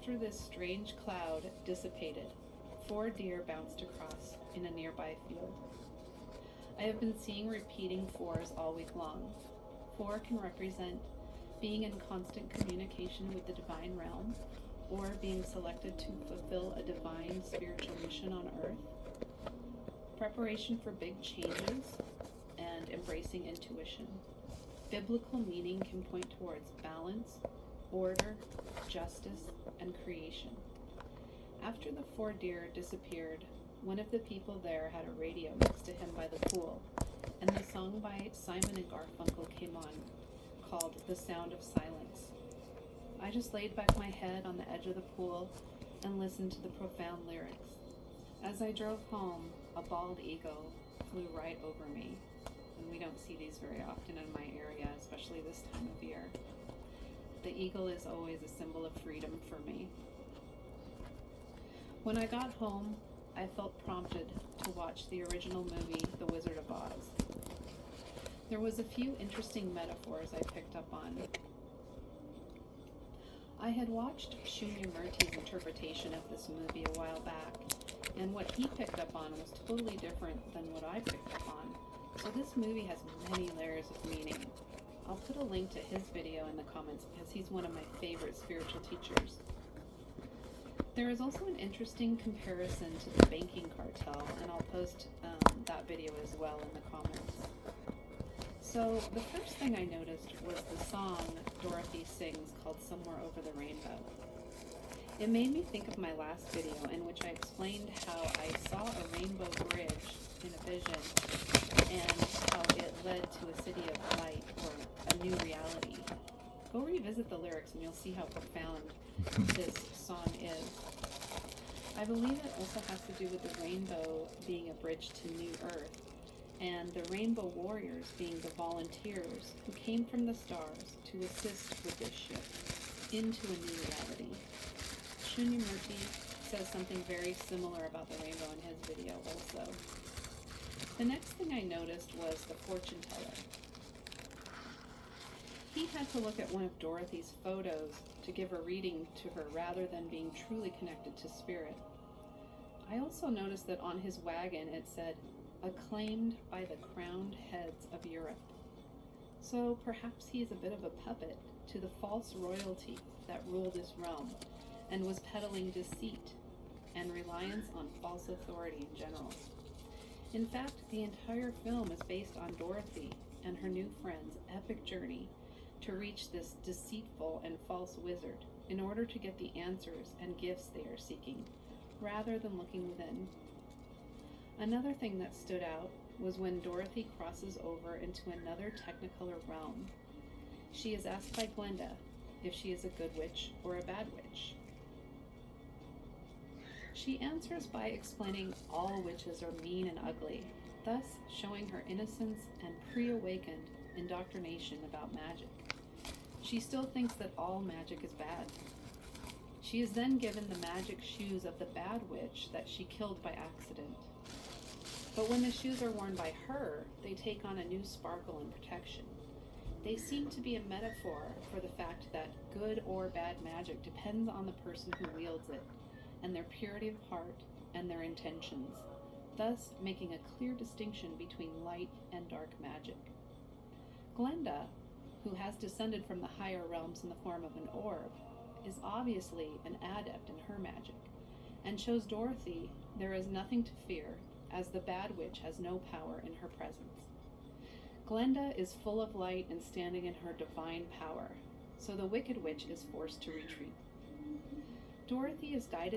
After this strange cloud dissipated, 4 deer bounced across in a nearby field. I have been seeing repeating 4s all week long. 4 can represent being in constant communication with the divine realm, or being selected to fulfill a divine spiritual mission on earth, preparation for big changes, and embracing intuition. Biblical meaning can point towards balance, order, justice, and creation. After the 4 deer disappeared, one of the people there had a radio next to him by the pool, and the song by Simon and Garfunkel came on, called The Sound of Silence. I just laid back my head on the edge of the pool and listened to the profound lyrics. As I drove home, a bald eagle flew right over me, and we don't see these very often in my area, especially this time of year. The eagle is always a symbol of freedom for me. When I got home, I felt prompted to watch the original movie, The Wizard of Oz. There was a few interesting metaphors I picked up on. I had watched Shunya Murti's interpretation of this movie a while back, and what he picked up on was totally different than what I picked up on. So this movie has many layers of meaning. I'll put a link to his video in the comments because he's one of my favorite spiritual teachers. There is also an interesting comparison to the banking cartel, and I'll post that video as well in the comments. So the first thing I noticed was the song Dorothy sings called Somewhere Over the Rainbow. It made me think of my last video in which I explained how I saw a rainbow bridge in a vision and how it led to a city of light or a new reality. Go revisit the lyrics and you'll see how profound this song is. I believe it also has to do with the rainbow being a bridge to New Earth, and the Rainbow Warriors being the volunteers who came from the stars to assist with this shift into a new reality. Shunya Murti says something very similar about the rainbow in his video also. The next thing I noticed was the fortune teller. He had to look at one of Dorothy's photos to give a reading to her rather than being truly connected to spirit. I also noticed that on his wagon it said, acclaimed by the crowned heads of Europe. So perhaps he is a bit of a puppet to the false royalty that ruled this realm and was peddling deceit and reliance on false authority in general. In fact, the entire film is based on Dorothy and her new friend's epic journey to reach this deceitful and false wizard in order to get the answers and gifts they are seeking, rather than looking within. Another thing that stood out was when Dorothy crosses over into another Technicolor realm. She is asked by Glenda if she is a good witch or a bad witch. She answers by explaining all witches are mean and ugly, thus showing her innocence and pre-awakened indoctrination about magic. She still thinks that all magic is bad. She is then given the magic shoes of the bad witch that she killed by accident. But when the shoes are worn by her, they take on a new sparkle and protection. They seem to be a metaphor for the fact that good or bad magic depends on the person who wields it, and their purity of heart and their intentions, thus making a clear distinction between light and dark magic. Glenda, who has descended from the higher realms in the form of an orb, is obviously an adept in her magic, and shows Dorothy there is nothing to fear, as the bad witch has no power in her presence. Glenda is full of light and standing in her divine power, so the wicked witch is forced to retreat. Dorothy is guided